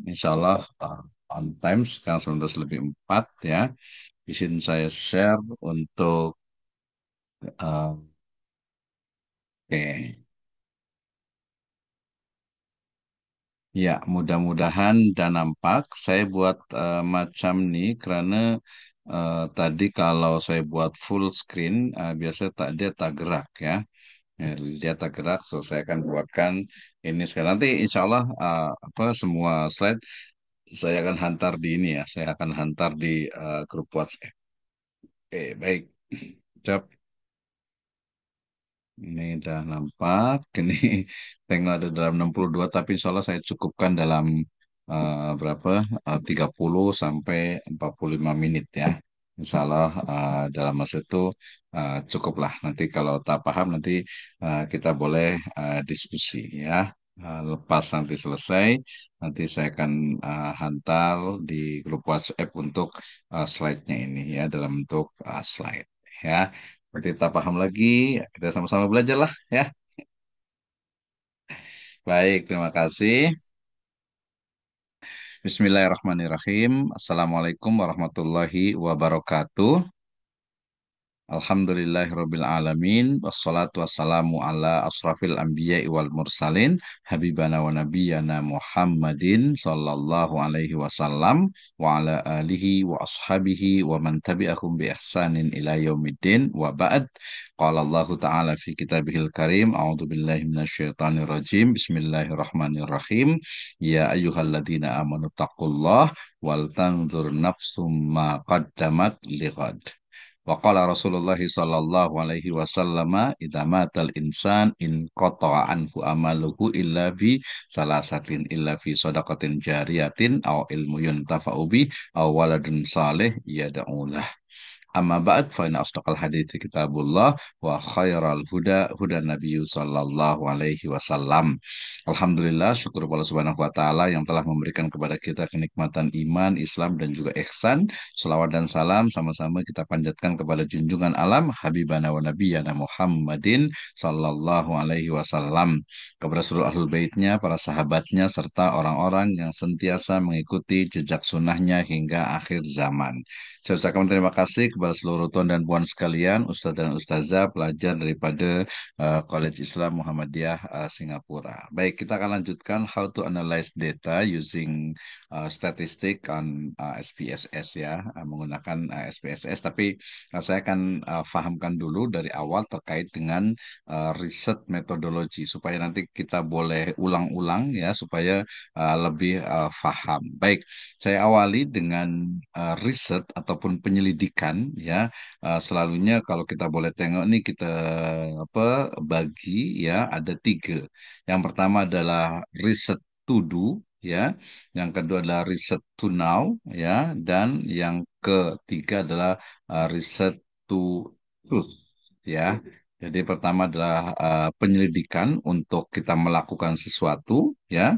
Insya Allah on time sekarang 19:04 ya. Izin saya share untuk oke. Ya, mudah-mudahan dan nampak. Saya buat macam nih karena tadi kalau saya buat full screen biasanya tak dia tak gerak ya. Ya, dia tak gerak, so saya akan buatkan ini sekarang. Nanti insya Allah apa semua slide saya akan hantar di ini ya. Saya akan hantar di grup WhatsApp. Oke, baik. Cap. Ini udah nampak. Ini tengok ada dalam 62, tapi insya Allah saya cukupkan dalam berapa? 30 sampai 45 menit ya. Insya Allah dalam masa itu cukuplah. Nanti kalau tak paham nanti kita boleh diskusi ya. Lepas nanti selesai, nanti saya akan hantar di grup WhatsApp untuk slide-nya ini ya dalam bentuk slide ya. Berarti kita paham lagi, kita sama-sama belajar lah ya. Baik, terima kasih. Bismillahirrahmanirrahim. Assalamualaikum warahmatullahi wabarakatuh. Alhamdulillahirabbil alamin wassalatu wassalamu ala asrafil anbiya'i wal mursalin habibana wa nabiyyana Muhammadin sallallahu alaihi wasallam wa ala alihi wa ashabihi wa man tabi'ahum bi ihsanin ila yaumiddin wa ba'd. Qala Allah ta'ala fi kitabihil karim a'udzu billahi minasyaitonir rajim. Bismillahirrahmanirrahim. Ya ayyuhalladzina amanu taqullaha wal tanzur nafsum ma qaddamat lighad. Waqala Rasulullah sallallahu alaihi wasallam idza matal insan in qata'a anhu amaluhu illa fi salasatin illa fi shadaqatin jariyatin aw ilmu yuntafa'u bi aw waladun salih yad'u lah. Amma ba'd fa inna asdaqal hadithi kitabullah wa khairal huda huda nabiyyu sallallahu alaihi wasallam. Alhamdulillah, syukur kepada Subhanahu wa taala yang telah memberikan kepada kita kenikmatan iman, Islam dan juga ihsan. Selawat dan salam sama-sama kita panjatkan kepada junjungan alam Habibana wa Nabiyana Muhammadin sallallahu alaihi wasallam, kepada seluruh ahlul baitnya, para sahabatnya serta orang-orang yang sentiasa mengikuti jejak sunnahnya hingga akhir zaman. Saya ucapkan terima kasih kepada seluruh tuan dan puan sekalian, Ustadz dan Ustazah, pelajar daripada College Islam Muhammadiyah Singapura. Baik, kita akan lanjutkan how to analyze data using statistic on SPSS ya, menggunakan SPSS. Tapi saya akan fahamkan dulu dari awal terkait dengan riset metodologi supaya nanti kita boleh ulang-ulang ya supaya lebih faham. Baik, saya awali dengan riset ataupun penyelidikan ya. Selalunya kalau kita boleh tengok nih kita apa bagi ya ada tiga. Yang pertama adalah riset to do ya, yang kedua adalah riset to now ya, dan yang ketiga adalah riset to truth ya. Jadi pertama adalah penyelidikan untuk kita melakukan sesuatu ya.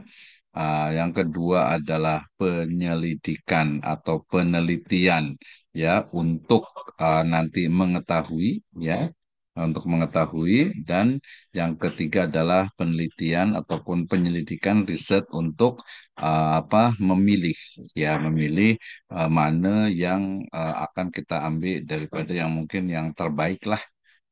Yang kedua adalah penyelidikan atau penelitian ya untuk nanti mengetahui ya, untuk mengetahui, dan yang ketiga adalah penelitian ataupun penyelidikan riset untuk apa memilih ya, memilih mana yang akan kita ambil daripada yang mungkin yang terbaik lah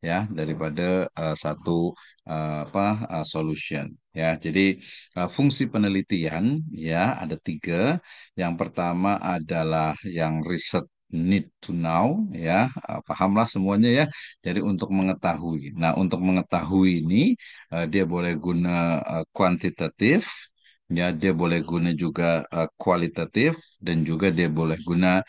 ya daripada satu apa solution ya. Jadi fungsi penelitian ya ada tiga. Yang pertama adalah yang riset need to know ya. Pahamlah semuanya ya. Jadi untuk mengetahui. Nah, untuk mengetahui ini dia boleh guna kuantitatif ya, dia boleh guna juga kualitatif, dan juga dia boleh guna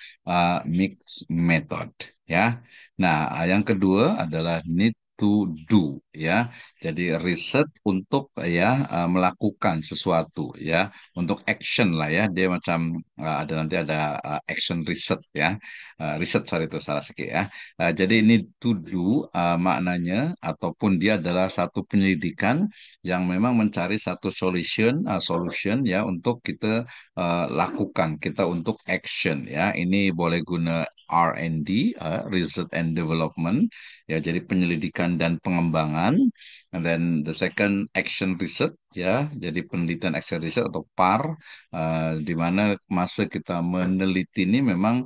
mixed method ya. Nah, yang kedua adalah need to do ya. Jadi riset untuk ya melakukan sesuatu ya, untuk action lah ya. Dia macam ada nanti ada action research ya. Riset sorry itu salah sedikit ya. Jadi ini to do maknanya ataupun dia adalah satu penyelidikan yang memang mencari satu solution ya untuk kita lakukan, kita untuk action ya. Ini boleh guna R&D, Research and Development, ya. Jadi penyelidikan penelitian dan pengembangan. And then the second action research, ya, jadi penelitian action research atau PAR, di mana masa kita meneliti ini memang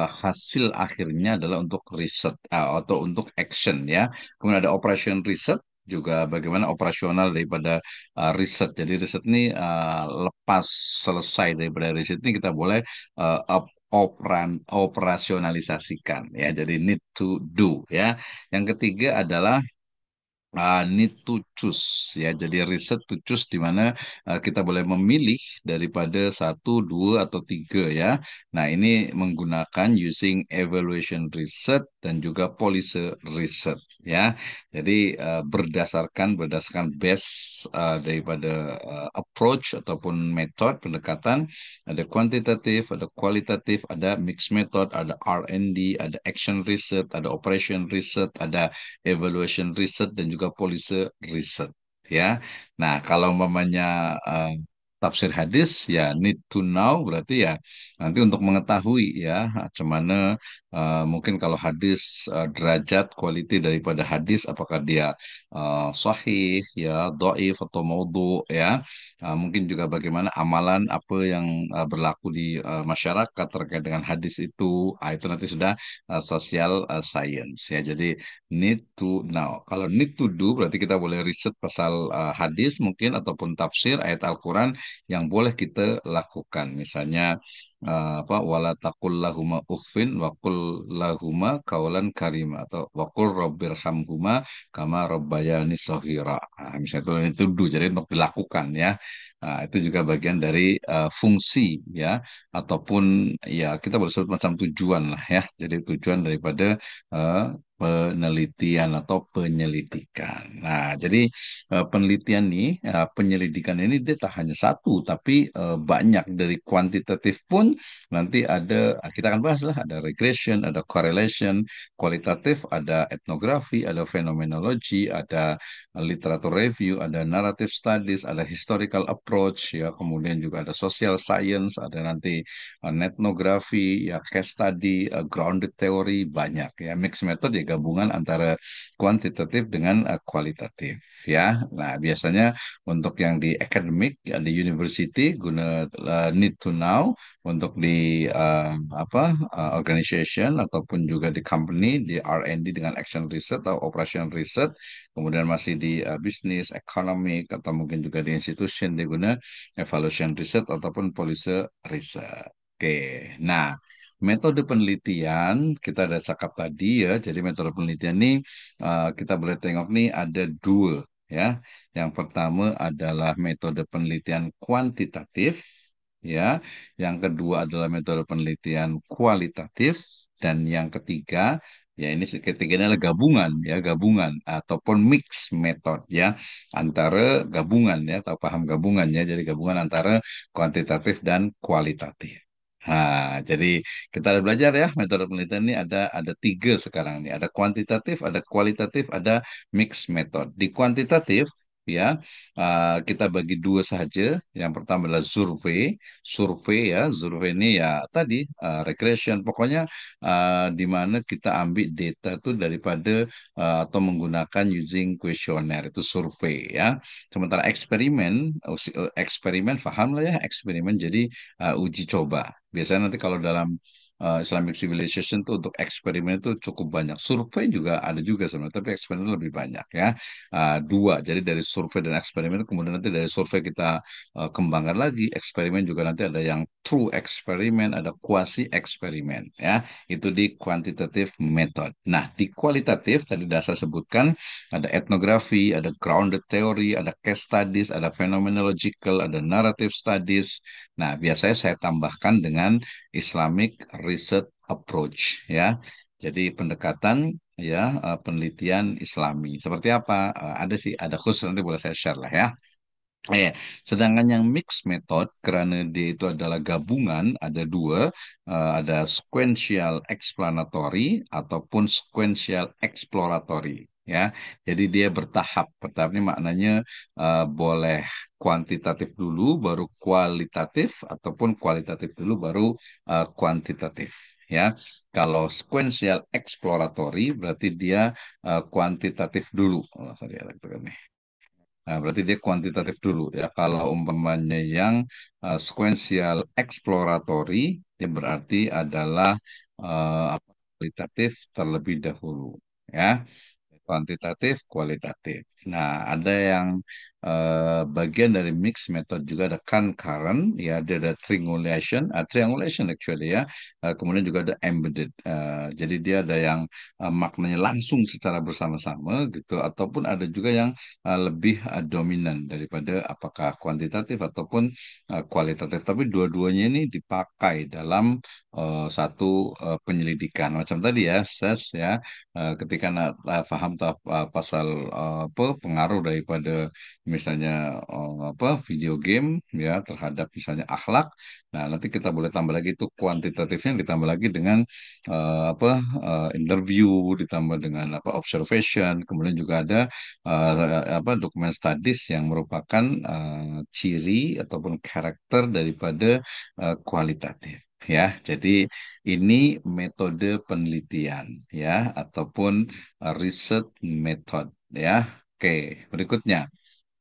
hasil akhirnya adalah untuk riset atau untuk action, ya. Kemudian ada operation research, juga bagaimana operasional daripada riset. Jadi riset ini lepas selesai daripada riset ini kita boleh operasionalisasikan, ya. Jadi need to do, ya. Yang ketiga adalah need to choose, ya. Jadi riset to choose di mana kita boleh memilih daripada satu, dua atau tiga, ya. Nah, ini menggunakan using evaluation research dan juga policy research, ya. Jadi berdasarkan base daripada approach ataupun metode pendekatan, ada kuantitatif, ada kualitatif, ada mixed method, ada R&D, ada action research, ada operation research, ada evaluation research dan juga policy research, ya. Nah, kalau mamanya tafsir hadis, ya need to know, berarti ya nanti untuk mengetahui, ya, macam mana mungkin kalau hadis, derajat quality daripada hadis, apakah dia sahih, ya, dhaif atau maudhu, ya. Mungkin juga bagaimana amalan apa yang berlaku di masyarakat terkait dengan hadis itu. Itu nanti sudah social science, ya. Jadi need to know. Kalau need to do berarti kita boleh riset pasal hadis mungkin ataupun tafsir ayat Al-Quran yang boleh kita lakukan. Misalnya apa, wala taqul lahuma uffin wa qul lahuma kaulan karima, atau wa qul rabbirhamhuma kama rabbayani shaghira. Misalnya itu do, jadi untuk dilakukan, ya. Itu juga bagian dari fungsi, ya, ataupun ya kita boleh sebut macam tujuan lah, ya. Jadi tujuan daripada eh, penelitian atau penyelidikan. Nah, jadi penelitian nih, penyelidikan ini dia tak hanya satu, tapi banyak. Dari kuantitatif pun nanti ada, kita akan bahas lah, ada regression, ada correlation, kualitatif ada etnografi, ada fenomenologi, ada literatur review, ada narrative studies, ada historical approach, ya, kemudian juga ada social science, ada nanti etnografi, ya, case study, grounded theory, banyak, ya. Mixed method, ya, gabungan antara kuantitatif dengan kualitatif, ya. Nah, biasanya untuk yang di academic, ya, di university guna need to know. Untuk di organization ataupun juga di company, di R&D dengan action research atau operation research. Kemudian masih di bisnis, ekonomi, atau mungkin juga di institution diguna evaluation research ataupun policy research. Oke, nah, metode penelitian kita ada cakap tadi, ya. Jadi metode penelitian ini kita boleh tengok nih ada dua, ya. Yang pertama adalah metode penelitian kuantitatif, ya. Yang kedua adalah metode penelitian kualitatif, dan yang ketiga, ya, ini ketiganya adalah gabungan, ya, gabungan ataupun mix method, ya, antara gabungan, ya, atau paham gabungan, ya. Jadi gabungan antara kuantitatif dan kualitatif. Nah, jadi kita ada belajar, ya, metode penelitian ini ada tiga sekarang nih. Ada kuantitatif, ada kualitatif, ada mixed method. Di kuantitatif, ya, kita bagi dua saja. Yang pertama adalah survei. Survei, ya, survei ini ya tadi regression. Pokoknya di mana kita ambil data itu daripada atau menggunakan using kuesioner, itu survei, ya. Sementara eksperimen, eksperimen paham lah, ya, eksperimen jadi uji coba. Biasanya nanti kalau dalam Islamic Civilization tuh untuk eksperimen itu cukup banyak. Survei juga ada juga sebenarnya, tapi eksperimen lebih banyak, ya. Dua, jadi dari survei dan eksperimen, kemudian nanti dari survei kita kembangkan lagi. Eksperimen juga nanti ada yang true eksperimen, ada quasi eksperimen, ya. Itu di quantitative method. Nah, di kualitatif tadi dasar sebutkan ada etnografi, ada grounded theory, ada case studies, ada phenomenological, ada narrative studies. Nah, biasanya saya tambahkan dengan Islamic Research Approach, ya. Jadi pendekatan, ya, penelitian Islami. Seperti apa? Ada sih, ada khusus, nanti boleh saya share lah, ya. Sedangkan yang mixed method, karena dia itu adalah gabungan, ada dua, ada sequential explanatory ataupun sequential exploratory, ya. Jadi dia bertahap. Bertahap ini maknanya boleh kuantitatif dulu, baru kualitatif, ataupun kualitatif dulu, baru kuantitatif. ya. Kalau sequential exploratory berarti dia kuantitatif dulu. Oh, sorry, ada gitu nih. Nah, berarti dia kuantitatif dulu ya. Kalau umpamanya yang sequential exploratory, ya berarti adalah kualitatif terlebih dahulu ya. Kuantitatif, kualitatif. Nah, ada yang bagian dari mixed method juga ada concurrent, ya ada triangulation, triangulation actually ya. Kemudian juga ada embedded. Jadi dia ada yang maknanya langsung secara bersama-sama gitu, ataupun ada juga yang lebih dominan daripada apakah kuantitatif ataupun kualitatif. Tapi dua-duanya ini dipakai dalam satu penyelidikan. Macam tadi ya, SES ya, ketika paham pasal apa pengaruh daripada misalnya apa video game ya terhadap misalnya akhlak. Nah, nanti kita boleh tambah lagi itu kuantitatifnya ditambah lagi dengan apa interview ditambah dengan apa observation, kemudian juga ada apa dokumen studies yang merupakan ciri ataupun karakter daripada kualitatif. Ya, jadi ini metode penelitian ya ataupun research method ya. Oke, berikutnya.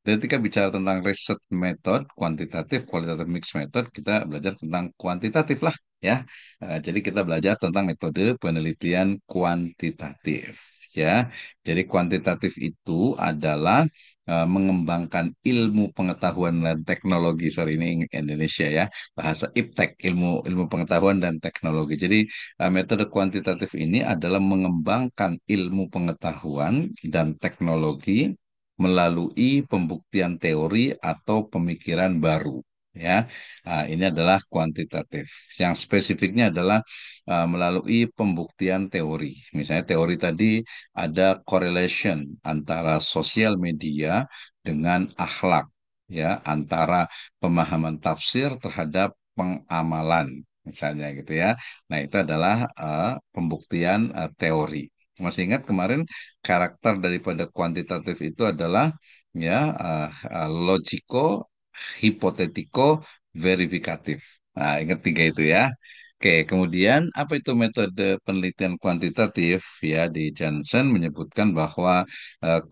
Ketika bicara tentang riset method, kuantitatif, kualitatif mixed method, kita belajar tentang kuantitatif lah ya. Jadi kita belajar tentang metode penelitian kuantitatif ya. Jadi kuantitatif itu adalah mengembangkan ilmu pengetahuan dan teknologi. Sorry ini Indonesia ya, bahasa IPTEK, ilmu ilmu pengetahuan dan teknologi. Jadi metode kuantitatif ini adalah mengembangkan ilmu pengetahuan dan teknologi melalui pembuktian teori atau pemikiran baru. Ya, ini adalah kuantitatif. Yang spesifiknya adalah melalui pembuktian teori. Misalnya teori tadi ada correlation antara sosial media dengan akhlak, ya, antara pemahaman tafsir terhadap pengamalan, misalnya gitu ya. Nah, itu adalah pembuktian teori. Masih ingat kemarin karakter daripada kuantitatif itu adalah ya logiko, hipotetiko, verifikatif. Nah, ingat tiga itu ya. Oke, kemudian apa itu metode penelitian kuantitatif? Ya, di Johnson menyebutkan bahwa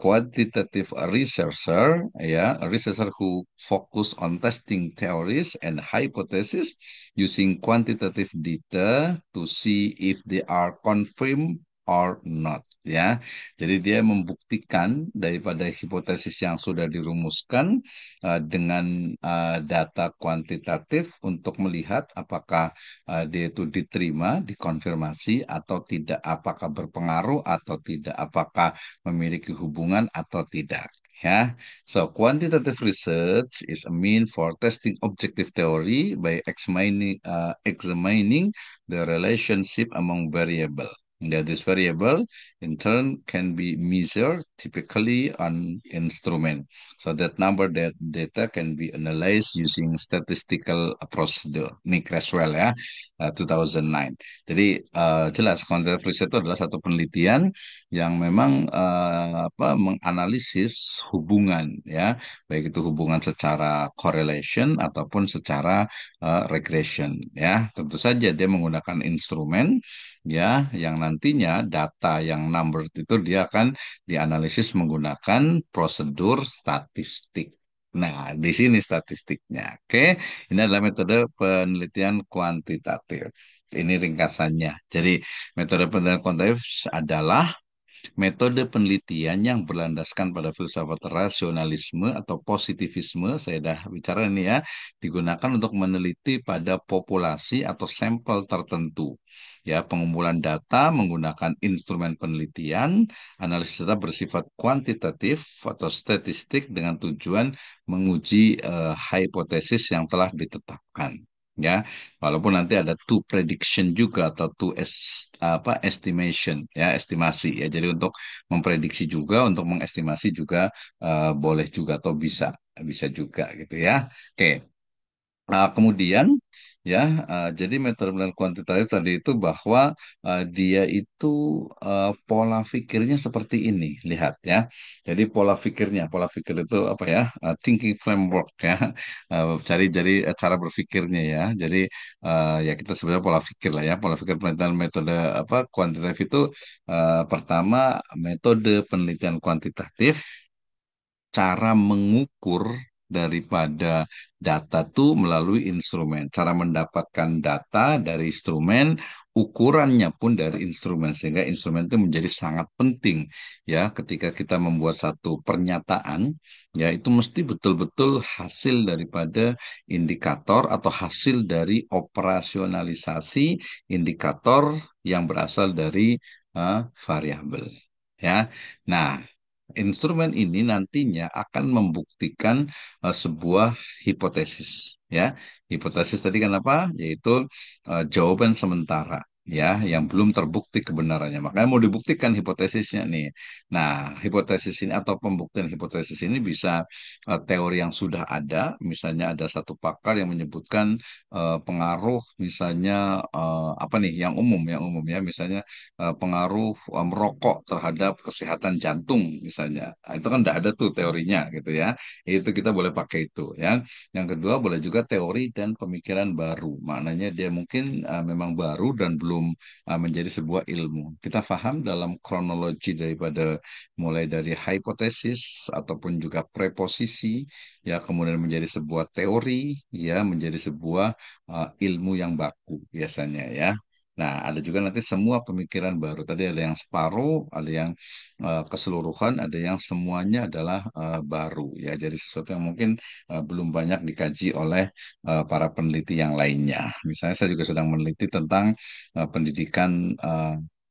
quantitative researcher, ya, a researcher who focus on testing theories and hypotheses using quantitative data to see if they are confirmed or not, ya. Jadi dia membuktikan daripada hipotesis yang sudah dirumuskan dengan data kuantitatif untuk melihat apakah dia itu diterima, dikonfirmasi atau tidak, apakah berpengaruh atau tidak, apakah memiliki hubungan atau tidak. Ya, so quantitative research is a mean for testing objective theory by examining the relationship among variable. That this variable in turn can be measured typically on instrument. So that number that data can be analyzed using statistical procedure. Ini Creswell ya, 2009. Jadi jelas quantitative research itu adalah satu penelitian yang memang apa menganalisis hubungan ya, baik itu hubungan secara correlation ataupun secara regression ya. Tentu saja dia menggunakan instrumen ya yang nantinya data yang number itu dia akan dianalisis menggunakan prosedur statistik. Nah, di sini statistiknya. Oke, ini adalah metode penelitian kuantitatif. Ini ringkasannya. Jadi, metode penelitian kuantitatif adalah metode penelitian yang berlandaskan pada filsafat rasionalisme atau positivisme, saya dah bicara ini ya, digunakan untuk meneliti pada populasi atau sampel tertentu. Ya, pengumpulan data menggunakan instrumen penelitian, analisis data bersifat kuantitatif atau statistik dengan tujuan menguji hipotesis yang telah ditetapkan. Ya, walaupun nanti ada two prediction juga atau apa estimation ya estimasi ya. Jadi untuk memprediksi juga, untuk mengestimasi juga boleh juga atau bisa bisa juga gitu ya. Oke. Kemudian ya. Jadi metode penilaian kuantitatif tadi itu bahwa dia itu pola pikirnya seperti ini, lihat ya. Jadi pola pikir itu apa ya? Thinking framework ya. Cari cara berpikirnya ya. Jadi ya kita sebenarnya pola pikir lah ya. Pola pikir penelitian metode apa kuantitatif itu pertama metode penelitian kuantitatif cara mengukur daripada data itu melalui instrumen. Cara mendapatkan data dari instrumen, ukurannya pun dari instrumen, sehingga instrumen itu menjadi sangat penting ya ketika kita membuat satu pernyataan, ya itu mesti betul-betul hasil daripada indikator atau hasil dari operasionalisasi indikator yang berasal dari variabel. Ya, nah, instrumen ini nantinya akan membuktikan sebuah hipotesis, ya. Hipotesis tadi kan apa? Yaitu jawaban sementara, ya, yang belum terbukti kebenarannya. Makanya mau dibuktikan hipotesisnya nih. Nah, hipotesis ini atau pembuktian hipotesis ini bisa teori yang sudah ada, misalnya ada satu pakar yang menyebutkan pengaruh, misalnya apa nih, yang umum ya, misalnya pengaruh merokok terhadap kesehatan jantung misalnya. Nah, itu kan tidak ada tuh teorinya gitu ya. Itu kita boleh pakai itu ya. Yang kedua boleh juga teori dan pemikiran baru. Maknanya dia mungkin memang baru dan belum menjadi sebuah ilmu. Kita paham dalam kronologi daripada mulai dari hipotesis ataupun juga preposisi ya kemudian menjadi sebuah teori ya menjadi sebuah ilmu yang baku biasanya ya. Nah, ada juga nanti semua pemikiran baru. Tadi ada yang separuh, ada yang keseluruhan, ada yang semuanya adalah baru. Ya, jadi sesuatu yang mungkin belum banyak dikaji oleh para peneliti yang lainnya. Misalnya saya juga sedang meneliti tentang pendidikan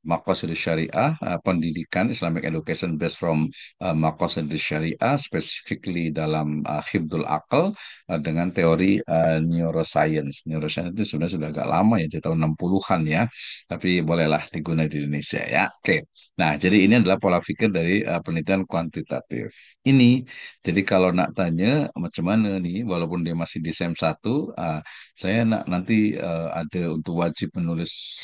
Maqasid Syariah, pendidikan Islamic Education based from Maqasid Syariah, specifically dalam Hifdzul Aql dengan teori neuroscience. Neuroscience itu sebenarnya sudah agak lama ya, di tahun 60-an ya, tapi bolehlah digunakan di Indonesia ya. Oke. Nah, jadi ini adalah pola pikir dari penelitian kuantitatif. Ini, jadi kalau nak tanya macam mana nih, walaupun dia masih di SEM 1, saya nanti ada untuk wajib menulis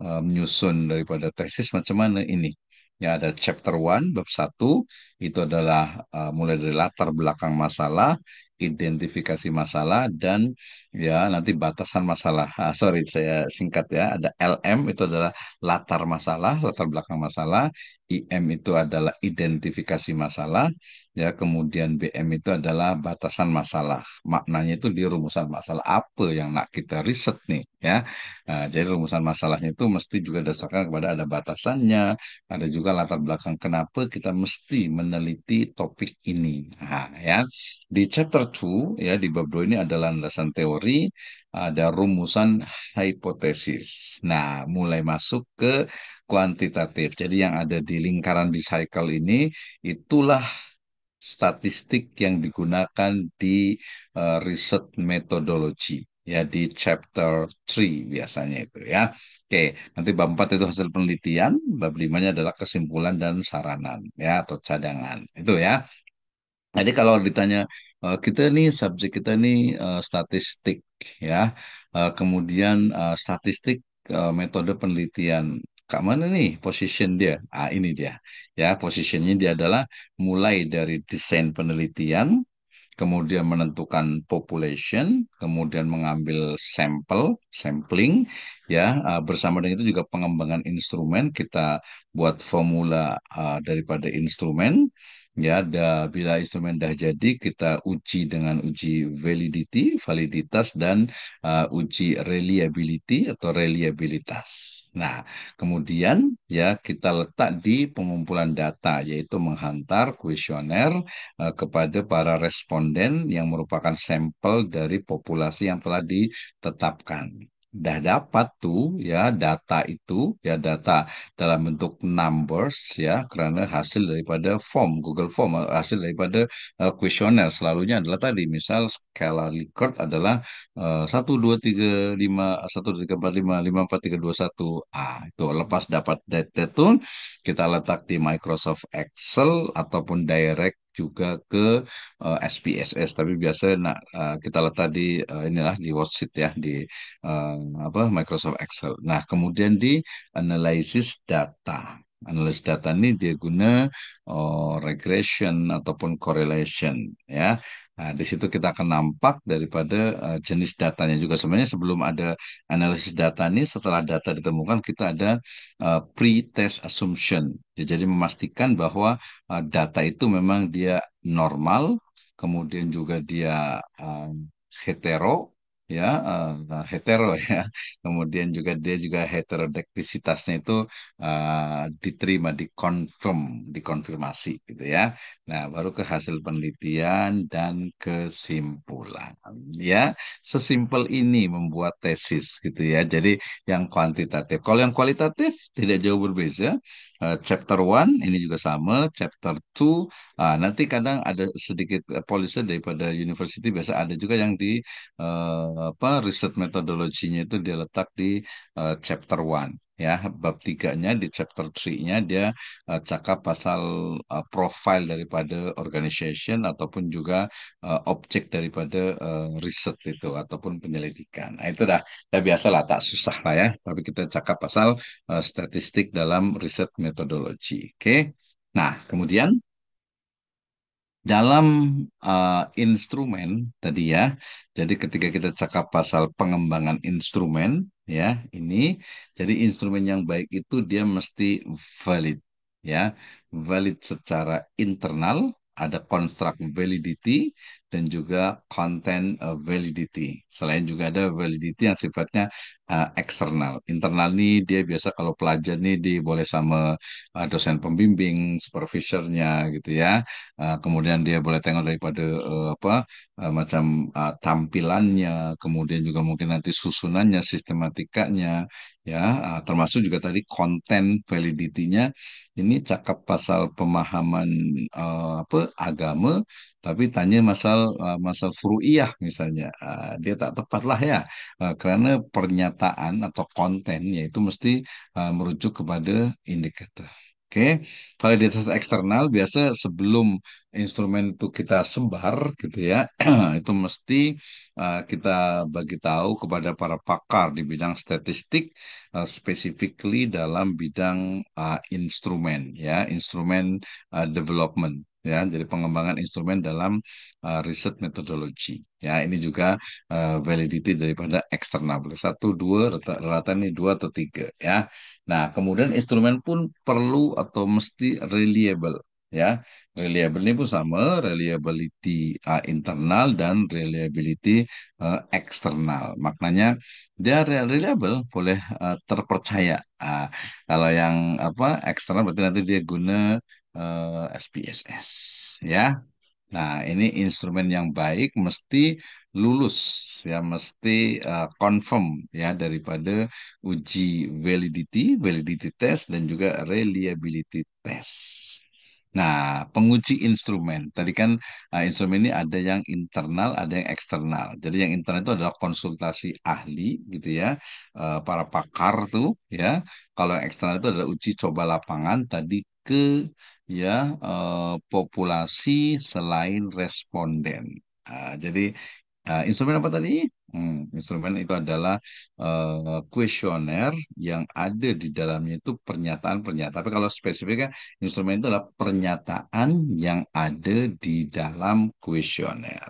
menyusun daripada tesis macam mana ini. Ya, ada chapter 1, bab 1, itu adalah mulai dari latar belakang masalah, identifikasi masalah, dan ya nanti batasan masalah. Sorry, saya singkat ya. Ada LM itu adalah latar masalah, latar belakang masalah. IM itu adalah identifikasi masalah. Ya, kemudian BM itu adalah batasan masalah. Maknanya itu di rumusan masalah apa yang nak kita riset nih, ya. Nah, jadi rumusan masalahnya itu mesti juga dasarkan kepada ada batasannya, ada juga latar belakang kenapa kita mesti meneliti topik ini. Nah, ya. Di chapter 2 ya di bab 2 ini ada landasan teori, ada rumusan hipotesis. Nah, mulai masuk ke kuantitatif. Jadi yang ada di lingkaran di cycle ini itulah statistik yang digunakan di riset metodologi ya di chapter 3 biasanya itu ya. Oke, nanti bab 4 itu hasil penelitian, bab 5-nya adalah kesimpulan dan saranan ya atau cadangan. Itu ya. Jadi kalau ditanya kita nih subjek kita nih statistik ya. Kemudian statistik metode penelitian. Kak mana nih position dia? Ah ini dia. Ya, positionnya dia adalah mulai dari desain penelitian, kemudian menentukan population, kemudian mengambil sampling, ya, bersama dengan itu juga pengembangan instrumen, kita buat formula daripada instrumen, ya, bila instrumen dah jadi, kita uji dengan uji validity, validitas, dan uji reliability atau reliabilitas. Nah, kemudian ya kita letak di pengumpulan data, yaitu menghantar kuesioner kepada para responden yang merupakan sampel dari populasi yang telah ditetapkan. Dah dapat tuh ya data itu ya data dalam bentuk numbers ya karena hasil daripada form Google Form hasil daripada kuesioner selalunya adalah tadi misal skala Likert adalah 1 2 3 5 1 2 3 4 5 5 4 3 2 1 itu lepas dapat data itu kita letak di Microsoft Excel ataupun direct juga ke SPSS. Tapi biasa kita letak di inilah di worksheet ya di eh, apa Microsoft Excel. Nah, kemudian di analisis data. Analisis data ini dia guna regression ataupun correlation ya. Nah, di situ kita akan nampak daripada jenis datanya juga. Sebenarnya sebelum ada analisis data ini, setelah data ditemukan, kita ada pre-test assumption. Ya, jadi memastikan bahwa data itu memang dia normal, kemudian juga dia uh, hetero, ya hetero ya. Kemudian juga dia juga heterodektivitasnya itu diterima, dikonfirmasi gitu ya. Nah, baru ke hasil penelitian dan kesimpulan. Ya, sesimpel ini membuat tesis gitu ya. Jadi yang kuantitatif. Kalau yang kualitatif tidak jauh berbeda. Chapter one ini juga sama, chapter two nanti kadang ada sedikit policy daripada university biasa ada juga yang di apa riset metodologinya itu dia letak di chapter one. Ya, bab tiganya di chapter 3-nya dia cakap pasal profile daripada organization ataupun juga objek daripada riset itu ataupun penyelidikan. Nah, itu dah biasa lah, tak susah lah ya. Tapi kita cakap pasal statistik dalam riset metodologi. Oke. Nah, kemudian dalam instrumen tadi ya, jadi ketika kita cakap pasal pengembangan instrumen ya, ini jadi instrumen yang baik itu dia mesti valid ya, valid secara internal, ada construct validity dan juga content validity. Selain juga ada validity yang sifatnya eksternal. Internal nih dia biasa kalau pelajar nih dia boleh sama dosen pembimbing, supervisornya gitu ya. Kemudian dia boleh tengok daripada apa macam tampilannya, kemudian juga mungkin nanti susunannya, sistematikanya, ya, termasuk juga tadi konten validity-nya. Ini cakap pasal pemahaman apa agama, tapi tanya masal furu'iyah misalnya, dia tak tepat lah ya. Karena pernyataan atau konten yaitu mesti merujuk kepada indikator. Oke, kalau di atas eksternal biasa sebelum instrumen itu kita sebar gitu ya, itu mesti kita bagi tahu kepada para pakar di bidang statistik, specifically dalam bidang instrumen ya, instrumen development ya, jadi pengembangan instrumen dalam riset metodologi. Ya, ini juga validity daripada eksternal. Boleh satu, dua, rata ini dua atau tiga ya. Nah, kemudian instrumen pun perlu atau mesti reliable ya. Reliable ini pun sama, reliability internal dan reliability eksternal. Maknanya dia reliable, boleh terpercaya. Ah, kalau yang apa eksternal berarti nanti dia guna SPSS ya. Nah, ini instrumen yang baik mesti lulus ya, mesti confirm ya daripada uji validity test dan juga reliability test. Nah, penguji instrumen. Tadi kan instrumen ini ada yang internal, ada yang eksternal. Jadi yang internal itu adalah konsultasi ahli gitu ya, para pakar tuh ya. Kalau yang eksternal itu adalah uji coba lapangan tadi ke ya populasi selain responden. Jadi instrumen apa tadi? Instrumen itu adalah kuesioner yang ada di dalamnya itu pernyataan-pernyataan. Tapi kalau spesifiknya instrumen itu adalah pernyataan yang ada di dalam kuesioner.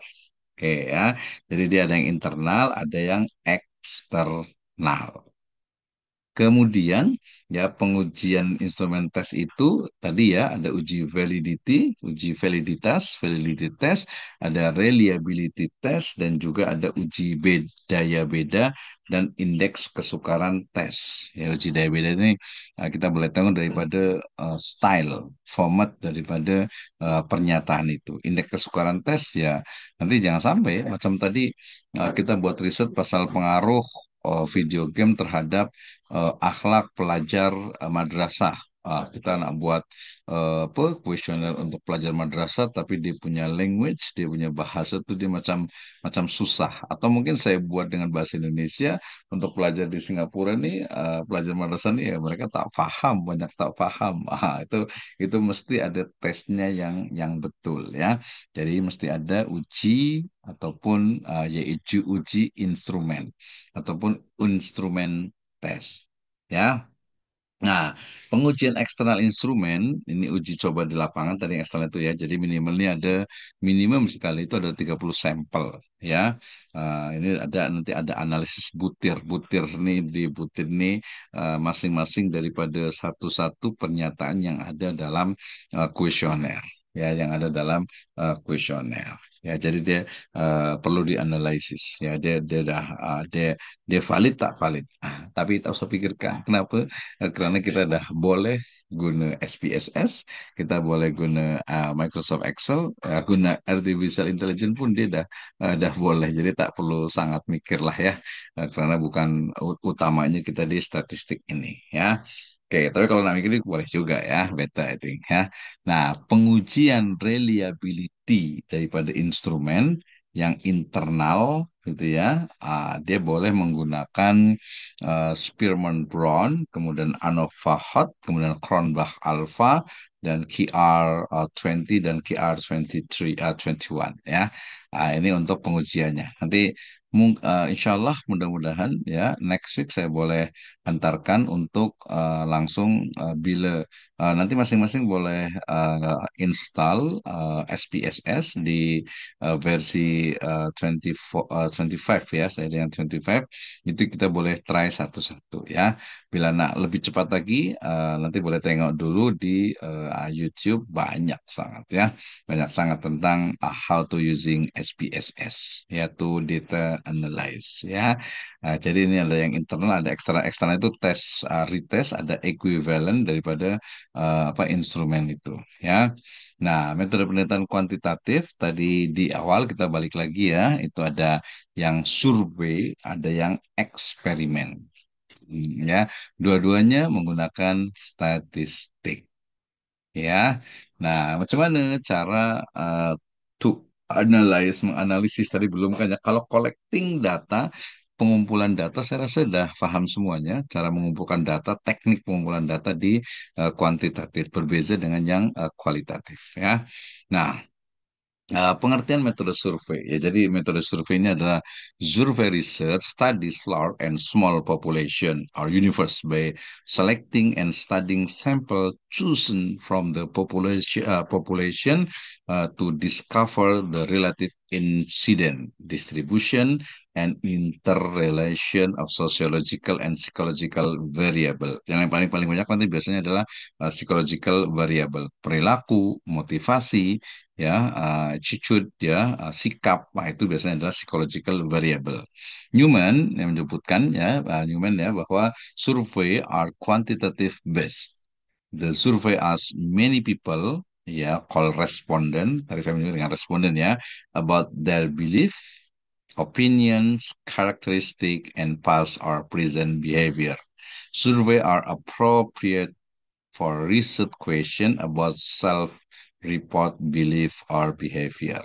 Oke ya. Jadi dia ada yang internal, ada yang eksternal. Kemudian ya pengujian instrumen tes itu tadi ya ada uji validity, uji validity test, ada reliability test dan juga ada uji daya beda dan indeks kesukaran tes. Ya uji daya beda ini kita boleh tahu daripada style, format daripada pernyataan itu. Indeks kesukaran tes ya nanti jangan sampai ya, macam tadi kita buat riset pasal pengaruh video game terhadap akhlak pelajar madrasah kita nak buat apa kuesioner untuk pelajar madrasah, tapi dia punya language, dia punya bahasa tuh dia macam macam susah. Atau mungkin saya buat dengan bahasa Indonesia untuk pelajar di Singapura nih, pelajar madrasah nih ya mereka tak paham, banyak tak paham. Itu mesti ada tesnya yang betul ya. Jadi mesti ada uji ataupun yaitu uji instrumen ataupun instrumen tes. Ya, nah, pengujian eksternal instrumen, ini uji coba di lapangan tadi yang eksternal itu ya. Jadi minimalnya ada minimum sekali itu ada 30 sampel ya. Ini ada nanti ada analisis butir. Butir nih di butir nih masing-masing daripada satu-satu pernyataan yang ada dalam kuesioner ya, yang ada dalam kuesioner. Ya, jadi dia perlu dianalisis ya. Dia valid tak valid. Tapi tak usah pikirkan kenapa. Karena kita dah boleh guna SPSS, kita boleh guna Microsoft Excel, guna Artificial Intelligence pun dia dah boleh. Jadi tak perlu sangat mikir lah ya, karena bukan utamanya kita di statistik ini ya. Oke, tapi kalau nak mikir boleh juga ya, better I think ya. Nah, pengujian reliability daripada instrumen yang internal gitu ya, dia boleh menggunakan Spearman Brown, kemudian ANOVA Hot, kemudian Cronbach Alpha, dan QR 20 dan QR 23, 21 ya. Ini untuk pengujiannya. Nanti insya Allah mudah-mudahan ya next week saya boleh hantarkan untuk langsung bila nanti masing-masing boleh install SPSS di versi 24, 25 ya, saya dengan 25 itu kita boleh try satu-satu ya. Bila nak lebih cepat lagi, nanti boleh tengok dulu di YouTube banyak sangat ya, banyak sangat tentang how to using SPSS yaitu data analyze ya. Jadi ini ada yang internal, ada eksternal. Eksternal itu tes retest, ada equivalent daripada apa instrumen itu ya. Nah, metode penelitian kuantitatif tadi di awal kita balik lagi ya, itu ada yang survei, ada yang eksperimen. Ya, dua-duanya menggunakan statistik. Ya, nah macam mana cara uh, to menganalisis tadi belum kan ya? Kalau collecting data, pengumpulan data, saya rasa sudah paham semuanya. Cara mengumpulkan data, teknik pengumpulan data di kuantitatif berbeda dengan yang kualitatif. Ya, nah. Pengertian metode survei. Ya, jadi metode survei ini adalah survey research studies large and small population or universe by selecting and studying sample chosen from the population to discover the relative incident distribution and interrelation of sociological and psychological variable. Yang paling paling banyak nanti biasanya adalah psychological variable, perilaku, motivasi, ya, attitude, ya, sikap, nah itu biasanya adalah psychological variable. Newman yang menyebutkan ya, Newman ya bahwa survey are quantitative based. The survey asks many people, ya, call respondent, tadi saya menyebut dengan responden ya, about their belief, opinions, characteristic, and past or present behavior. Survey are appropriate for research question about self-report belief or behavior.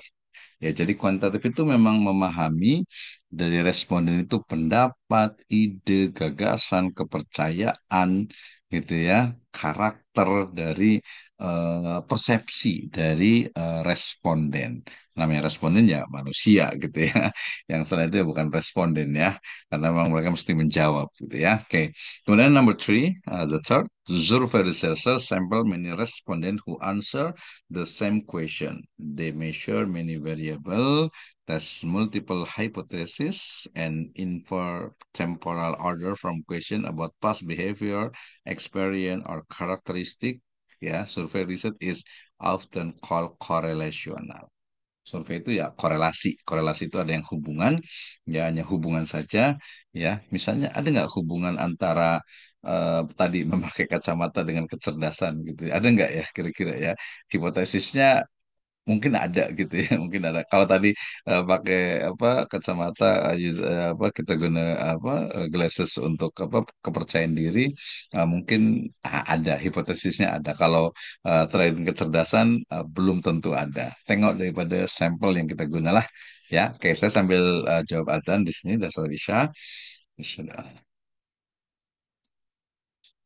Ya, jadi kuantitatif itu memang memahami dari responden itu pendapat, ide, gagasan, kepercayaan, gitu ya, karakter dari persepsi dari responden. Namanya responden ya manusia gitu ya. Yang selain itu ya bukan responden ya, karena memang mereka mesti menjawab gitu ya. Oke. Kemudian number three, the third, survey researcher sample many respondents who answer the same question. They measure many variables, test multiple hypotheses, and infer temporal order from question about past behavior, experience, or characteristic. Ya, survey research is often called correlational. Survei itu ya korelasi. Korelasi itu ada yang hubungan, ya hanya hubungan saja. Ya, misalnya ada nggak hubungan antara tadi memakai kacamata dengan kecerdasan gitu? Ada nggak ya kira-kira ya? Hipotesisnya mungkin ada gitu ya, mungkin ada. Kalau tadi pakai apa kacamata, apa kita guna apa glasses untuk apa kepercayaan diri, mungkin ada hipotesisnya ada. Kalau tren kecerdasan belum tentu ada. Tengok daripada sampel yang kita guna lah. Ya, oke, saya sambil jawab adzan di sini dan sholat isya. Isya.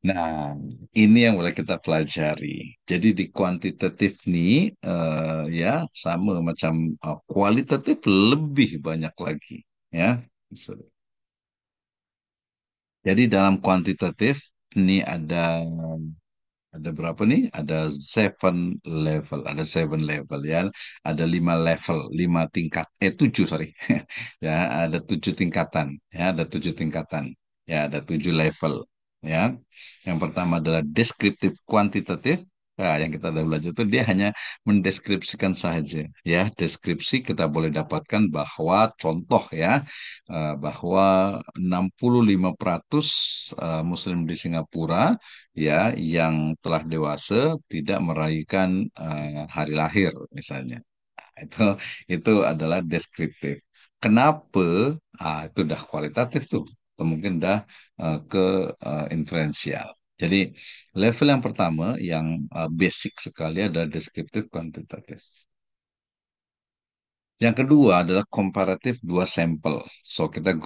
Nah, ini yang boleh kita pelajari. Jadi di kuantitatif nih, ya sama macam kualitatif lebih banyak lagi, ya. Jadi dalam kuantitatif ini ada berapa nih? Ada seven level ya. Ada 5 level, 5 tingkat. Tujuh sorry. Ya, ada 7 tingkatan. Ya, ada 7 tingkatan. Ya, ada 7 level. Ya, yang pertama adalah deskriptif kuantitatif. Nah, yang kita udah belajar itu dia hanya mendeskripsikan saja. Ya, deskripsi kita boleh dapatkan bahwa contoh ya, bahwa 65% Muslim di Singapura ya yang telah dewasa tidak merayakan hari lahir misalnya. Itu itu adalah deskriptif. Kenapa? Itu udah kualitatif tuh. Atau mungkin udah ke inferensial. Jadi level yang pertama yang basic sekali adalah deskriptif kuantitatif. Yang kedua adalah komparatif dua sampel. So kita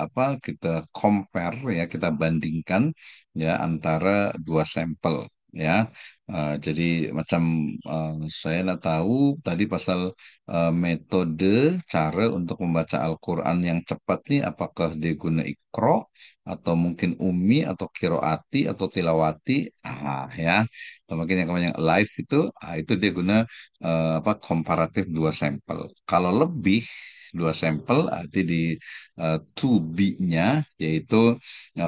apa kita compare ya kita bandingkan ya antara dua sampel ya. Jadi macam saya nak tahu tadi pasal metode cara untuk membaca Al-Quran yang cepat nih apakah dia guna Iqra atau mungkin Ummi atau Kiroati atau Tilawati ya. Atau mungkin yang live itu dia guna apa komparatif dua sampel. Kalau lebih dua sampel arti di 2B-nya yaitu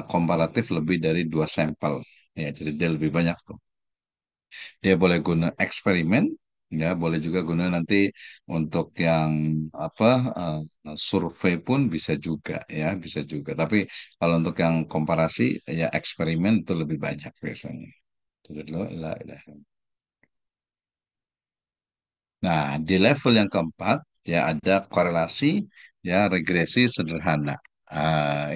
komparatif lebih dari dua sampel. Ya, jadi dia lebih banyak tuh. Dia boleh guna eksperimen, ya boleh juga guna nanti untuk yang apa survei pun bisa juga ya, bisa juga. Tapi kalau untuk yang komparasi ya eksperimen itu lebih banyak biasanya. Itu dulu, la ilaha. Nah, di level yang keempat ya ada korelasi ya regresi sederhana.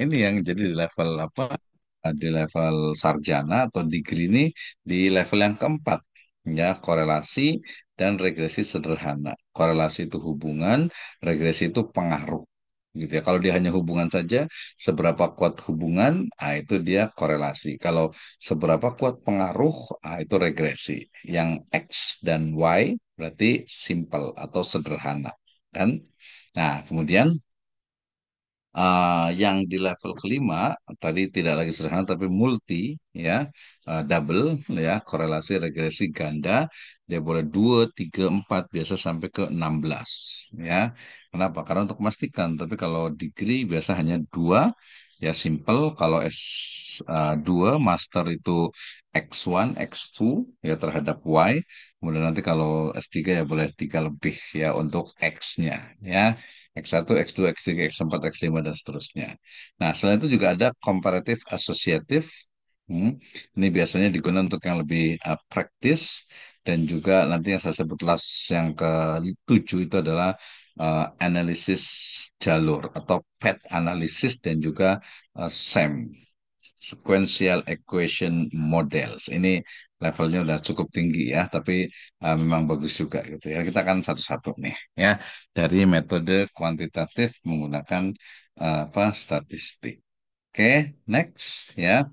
Ini yang jadi di level apa? Di level sarjana atau degree ini di level yang keempat ya korelasi dan regresi sederhana. Korelasi itu hubungan, regresi itu pengaruh. Gitu ya. Kalau dia hanya hubungan saja, seberapa kuat hubungan, itu dia korelasi. Kalau seberapa kuat pengaruh, itu regresi. Yang X dan Y berarti simple atau sederhana, kan? Nah, kemudian yang di level kelima tadi tidak lagi sederhana tapi multi ya double ya korelasi regresi ganda dia boleh 2, 3, 4 biasa sampai ke 16 ya. Kenapa? Karena untuk memastikan. Tapi kalau degree biasa hanya 2 ya simple. Kalau S2 master itu X1, X2 ya terhadap Y. Kemudian nanti kalau S3 ya boleh 3 lebih ya untuk X-nya ya. X1, X2, X3, X4, X5, dan seterusnya. Nah, selain itu juga ada comparative associative. Ini biasanya digunakan untuk yang lebih praktis dan juga nanti yang saya sebut last yang ke-7 itu adalah analisis jalur atau path analysis dan juga SEM, sequential equation models. Ini levelnya udah cukup tinggi ya, tapi memang bagus juga gitu ya. Kita akan satu-satu nih ya dari metode kuantitatif menggunakan apa statistik. Oke, next ya.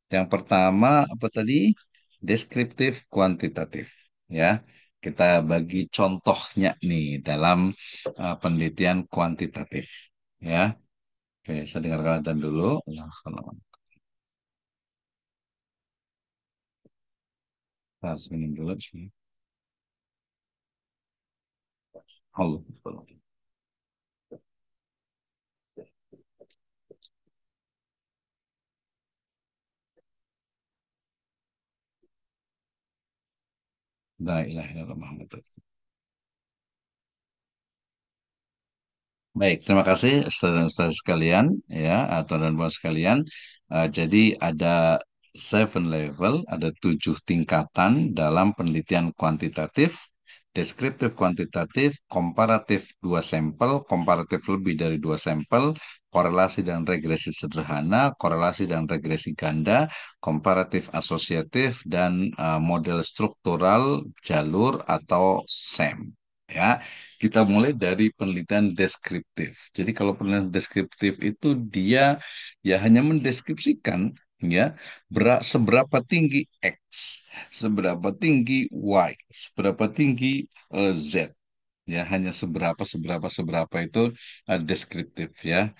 Yang pertama apa tadi? Deskriptif kuantitatif ya. Kita bagi contohnya nih dalam penelitian kuantitatif ya. Oke, saya dengarkan adzan dulu. Pas minum dulu sih. Allah. La ilaha illallah Muhammad. Baik, terima kasih saudara-saudara sekalian ya atau dan buat sekalian. Jadi ada 7 level, ada 7 tingkatan dalam penelitian kuantitatif deskriptif kuantitatif, komparatif dua sampel, komparatif lebih dari dua sampel, korelasi dan regresi sederhana, korelasi dan regresi ganda, komparatif asosiatif, dan model struktural jalur atau SEM. Ya, kita mulai dari penelitian deskriptif. Jadi kalau penelitian deskriptif itu dia ya hanya mendeskripsikan ya seberapa tinggi X, seberapa tinggi Y, seberapa tinggi Z. Ya hanya seberapa itu deskriptif ya.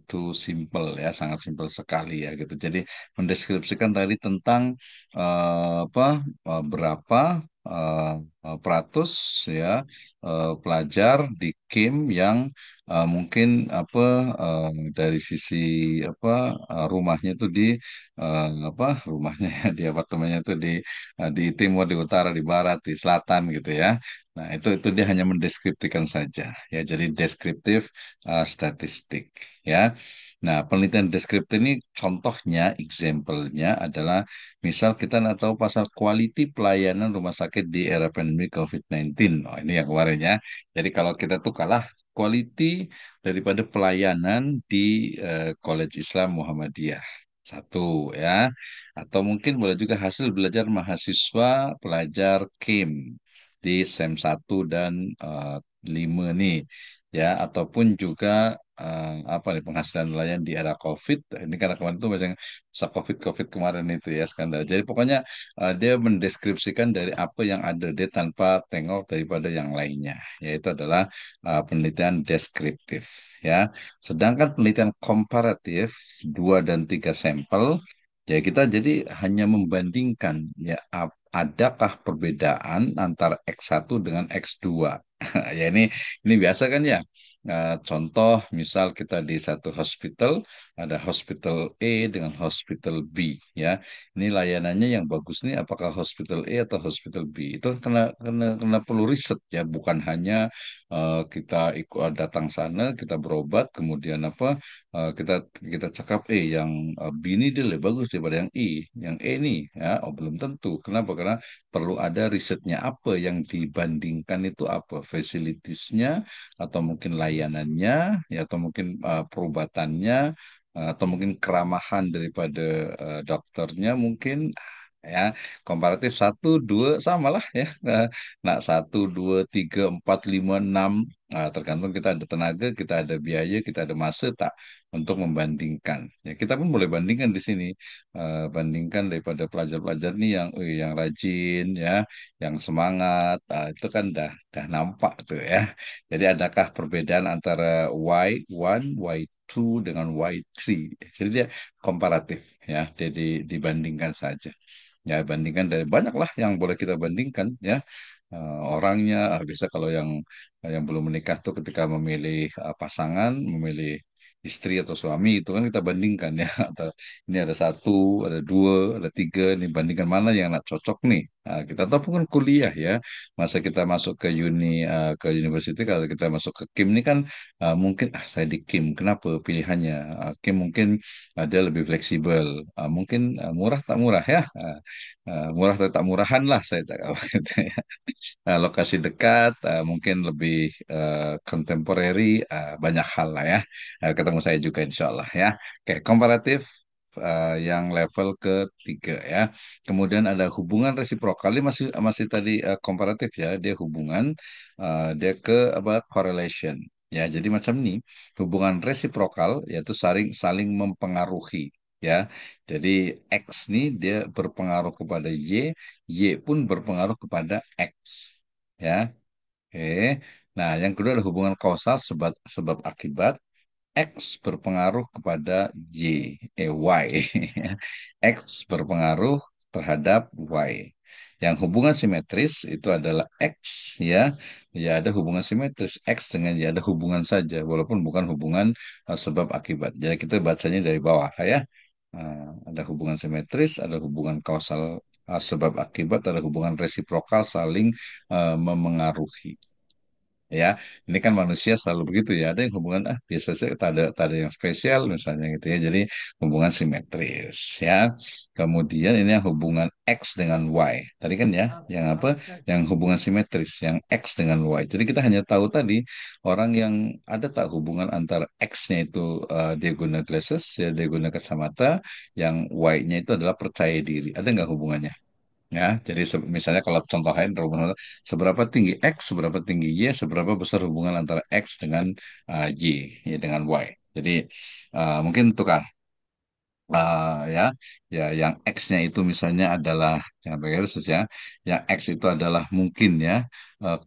Too simple ya, sangat simpel sekali ya gitu. Jadi mendeskripsikan tadi tentang apa berapa eh, peratus ya pelajar di KIM yang mungkin apa dari sisi apa rumahnya itu di apa rumahnya ya, di apartemennya itu di timur, di utara, di barat, di selatan gitu ya. Nah, itu dia hanya mendeskripsikan saja ya. Jadi deskriptif statistik ya. Nah, penelitian deskriptif ini contohnya, example-nya adalah misal kita nggak tahu pasal quality pelayanan rumah sakit di era pandemi COVID-19. Oh, ini yang kemarin ya. Jadi kalau kita tuh kalah quality daripada pelayanan di College Islam Muhammadiyah. Satu ya. Atau mungkin boleh juga hasil belajar mahasiswa pelajar KIM di SEM 1 dan 5 nih ya, ataupun juga apa nih penghasilan nelayan di era COVID. Ini karena kemarin itu masa COVID kemarin itu ya skandal. Jadi pokoknya dia mendeskripsikan dari apa yang ada dia tanpa tengok daripada yang lainnya, yaitu adalah penelitian deskriptif ya. Sedangkan penelitian komparatif 2 dan 3 sampel ya kita jadi hanya membandingkan ya adakah perbedaan antara X1 dengan X2. Ya ini biasa kan ya. Contoh misal kita di satu hospital ada hospital A dengan hospital B ya. Ini layanannya yang bagus nih apakah hospital A atau hospital B. Itu kena perlu riset ya, bukan hanya kita ikut datang sana kita berobat kemudian apa kita kita cakap yang B ini dia lebih bagus daripada yang I, yang E nih ya. Oh, belum tentu. Kenapa? Karena perlu ada risetnya apa yang dibandingkan itu apa fasilitiesnya atau mungkin layanannya ya atau mungkin perobatannya atau mungkin keramahan daripada dokternya mungkin ya komparatif 1 2 sama lah ya. Nah 1 2 3 4 5 6. Nah, tergantung kita ada tenaga kita ada biaya kita ada masa tak untuk membandingkan ya kita pun boleh bandingkan di sini. Bandingkan daripada pelajar-pelajar nih yang rajin ya yang semangat. Itu kan dah nampak tuh ya. Jadi adakah perbedaan antara Y1 Y2 dengan Y3. Jadi dia komparatif ya jadi dibandingkan saja. Ya, bandingkan dari banyak lah yang boleh kita bandingkan ya. Orangnya, biasa kalau yang belum menikah tuh ketika memilih pasangan, memilih istri atau suami itu kan kita bandingkan ya. Ini ada 1, ada 2, ada 3. Ini bandingkan mana yang nak cocok nih. Nah, kita tahu pun kuliah ya. Masa kita masuk ke ke university kalau kita masuk ke KIM ini kan mungkin saya di KIM. Kenapa pilihannya? KIM mungkin dia lebih fleksibel. Mungkin murah tak murah ya. Murah atau tak murahan lah saya cakap gitu ya. Lokasi dekat, mungkin lebih contemporary, banyak hal lah ya. Ketemu saya juga insya Allah ya. Oke, komparatif yang level ketiga ya. Kemudian ada hubungan resiprokal, ini masih masih tadi komparatif ya. Dia hubungan, dia ke apa correlation. Ya, jadi macam ini hubungan resiprokal yaitu saling saling mempengaruhi ya. Jadi X nih dia berpengaruh kepada Y pun berpengaruh kepada X. Ya, oke. Nah, yang kedua ada hubungan kausal sebab sebab akibat. X berpengaruh kepada Y, Y. X berpengaruh terhadap Y. Yang hubungan simetris itu adalah X ya, ya ada hubungan simetris X dengan Y ada hubungan saja, walaupun bukan hubungan sebab akibat. Jadi kita bacanya dari bawah ya. Ada hubungan simetris, ada hubungan kausal sebab akibat, ada hubungan resiprokal saling memengaruhi. Ya, ini kan manusia selalu begitu ya. Ada yang hubungan biasa saja, tak ada yang spesial misalnya gitu ya. Jadi hubungan simetris ya. Kemudian ini yang hubungan X dengan Y. Tadi kan ya, yang apa? Yang hubungan simetris, yang X dengan Y. Jadi kita hanya tahu tadi orang yang ada tak hubungan antara X-nya itu dia guna glasses, ya dia guna kacamata, yang Y-nya itu adalah percaya diri. Ada nggak hubungannya? Ya, jadi misalnya kalau contoh lain hubungan seberapa tinggi X, seberapa tinggi Y, seberapa besar hubungan antara X dengan Y, ya dengan Y. Jadi mungkin tukar ya, ya yang X-nya itu misalnya adalah jangan pakai khusus ya, yang X itu adalah mungkin ya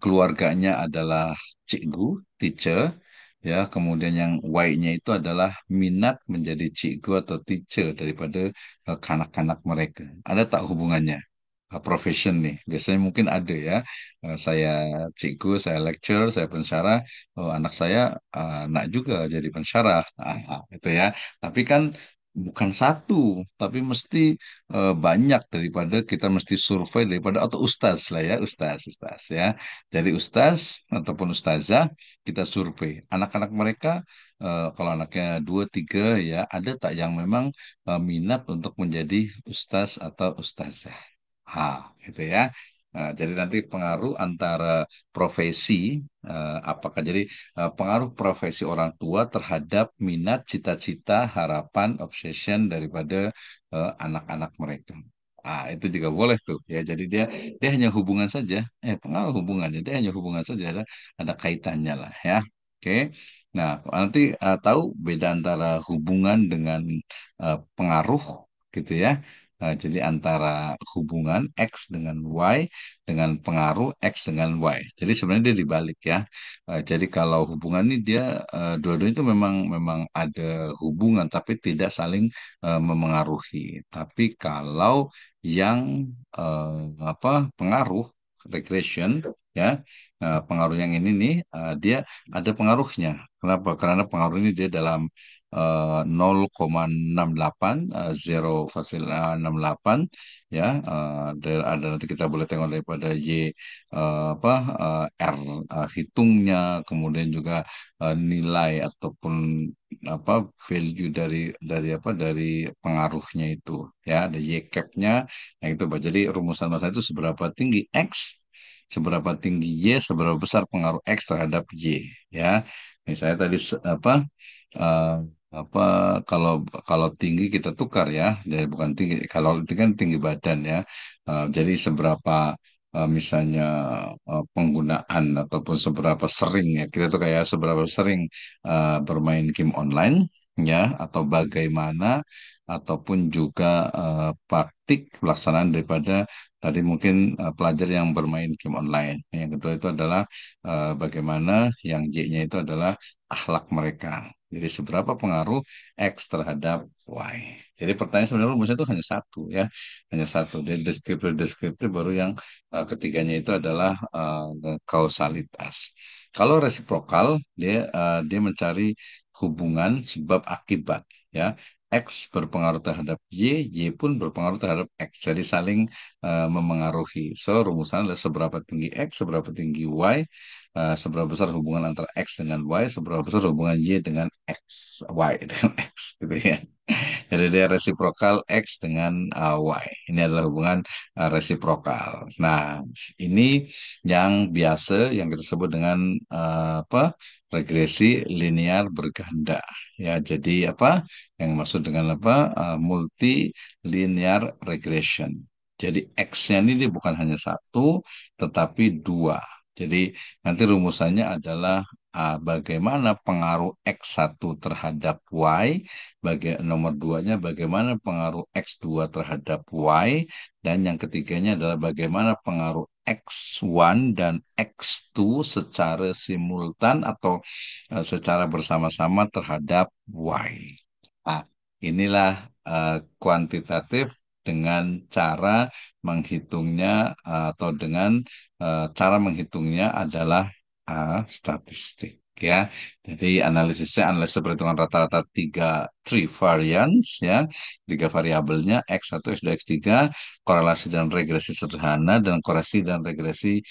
keluarganya adalah cikgu, teacher, ya, kemudian yang Y-nya itu adalah minat menjadi cikgu atau teacher daripada kanak-kanak mereka. Ada tak hubungannya? Profession nih, biasanya mungkin ada ya. Saya cikgu, saya lecturer, saya pensyarah, oh, anak saya nak juga jadi pensyarah, itu ya. Tapi kan bukan satu, tapi mesti banyak daripada kita mesti survei daripada atau ustaz lah ya, ustaz ya. Jadi ustaz ataupun ustazah kita survei anak-anak mereka. Kalau anaknya dua tiga ya, ada tak yang memang minat untuk menjadi ustaz atau ustazah? Gitu ya. Jadi nanti pengaruh antara profesi, apakah jadi pengaruh profesi orang tua terhadap minat, cita-cita, harapan, obsession daripada anak-anak mereka. Itu juga boleh tuh ya. Jadi dia dia hanya hubungan saja, pengaruh hubungannya dia hanya hubungan saja, ada kaitannya lah ya. Oke. Nah, nanti tahu beda antara hubungan dengan pengaruh gitu ya. Jadi antara hubungan X dengan Y dengan pengaruh X dengan Y. Jadi sebenarnya dia dibalik ya. Jadi kalau hubungan ini dia dua-duanya itu memang memang ada hubungan tapi tidak saling memengaruhi. Tapi kalau yang apa pengaruh regression ya pengaruh yang ini nih dia ada pengaruhnya. Kenapa? Karena pengaruh ini dia dalam 0,68 0,68 ya ada nanti kita boleh tengok daripada Y apa R hitungnya kemudian juga nilai ataupun apa value dari apa dari pengaruhnya itu ya ada Y cap-nya yang itu Pak. Jadi rumusan masa itu seberapa tinggi X seberapa tinggi Y seberapa besar pengaruh X terhadap Y ya misalnya tadi eh, apa kalau kalau tinggi kita tukar ya jadi bukan tinggi kalau itu kan tinggi badan ya. Jadi seberapa misalnya penggunaan ataupun seberapa sering ya kita tuh kayak seberapa sering bermain game online ya atau bagaimana ataupun juga praktik pelaksanaan daripada tadi mungkin pelajar yang bermain game online. Yang kedua itu adalah bagaimana yang Y-nya itu adalah akhlak mereka. Jadi seberapa pengaruh X terhadap Y. Jadi pertanyaan sebenarnya rumusnya itu hanya satu ya, hanya satu. Jadi deskriptif baru yang ketiganya itu adalah kausalitas. Kalau resiprokal dia mencari hubungan sebab akibat ya. X berpengaruh terhadap Y, Y pun berpengaruh terhadap X. Jadi saling memengaruhi. So, rumusan adalah seberapa tinggi X, seberapa tinggi Y, seberapa besar hubungan antara X dengan Y, seberapa besar hubungan Y dengan X, Y dengan X, gitu ya. Jadi dia resiprokal X dengan Y. Ini adalah hubungan resiprokal. Nah, ini yang biasa yang kita sebut dengan apa? Regresi linear berganda. Ya, jadi apa? Yang maksud dengan apa? Multi linear regression. Jadi X-nya ini dia bukan hanya satu, tetapi dua. Jadi nanti rumusannya adalah bagaimana pengaruh X1 terhadap Y, nomor duanya bagaimana pengaruh X2 terhadap Y, dan yang ketiganya adalah bagaimana pengaruh X1 dan X2 secara simultan atau secara bersama-sama terhadap Y. Nah, inilah kuantitatif dengan cara menghitungnya atau dengan cara menghitungnya adalah statistik ya. Jadi analisisnya analisis perhitungan rata-rata three variance ya, tiga variabelnya X1, X2, X3, korelasi dan regresi sederhana dan korelasi dan regresi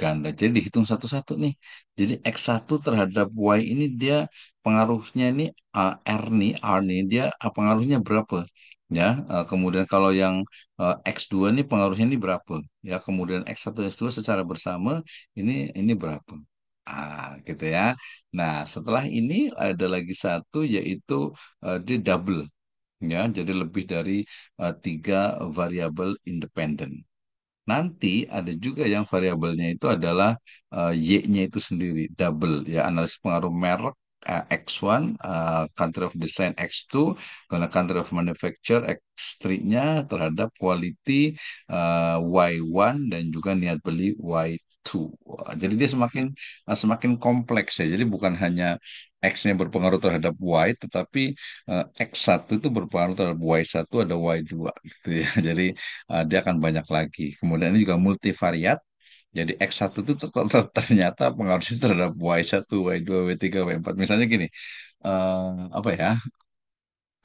ganda. Jadi dihitung satu-satu nih. Jadi X1 terhadap Y ini dia pengaruhnya ini R nih dia pengaruhnya berapa? Ya, kemudian kalau yang X2 nih pengaruhnya ini berapa? Ya, kemudian X1 X2 secara bersama ini berapa? Gitu ya. Nah, setelah ini ada lagi satu yaitu dia double ya, jadi lebih dari tiga variabel independen. Nanti ada juga yang variabelnya itu adalah Y-nya itu sendiri, double ya, analisis pengaruh merek X1, country of design X2, karena country of manufacture X3-nya terhadap quality Y1 dan juga niat beli Y2. Wah, jadi dia semakin kompleks ya. Jadi bukan hanya X-nya berpengaruh terhadap Y, tetapi X1 itu berpengaruh terhadap Y1 ada Y2 gitu ya. Jadi dia akan banyak lagi. Kemudian ini juga multivariat. Jadi X1 itu ternyata pengaruhnya terhadap Y1, Y2, Y3, Y4. Misalnya gini, apa ya,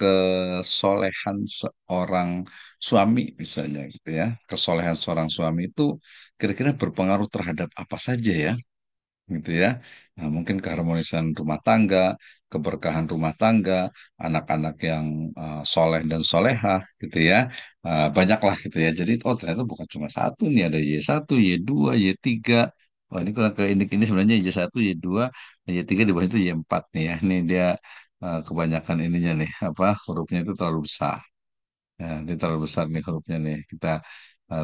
kesolehan seorang suami misalnya gitu ya. Kesolehan seorang suami itu kira-kira berpengaruh terhadap apa saja ya? Gitu ya. Nah, mungkin keharmonisan rumah tangga, keberkahan rumah tangga, anak-anak yang soleh dan solehah gitu ya. Banyaklah gitu ya. Jadi oh ternyata bukan cuma satu nih, ada Y1, Y2, Y3. Oh ini kurang ke ini sebenarnya Y1, Y2, Y3 di bawah itu Y4 nih ya. Ini dia kebanyakan ininya nih apa hurufnya itu terlalu besar. Ya, ini terlalu besar nih hurufnya nih. Kita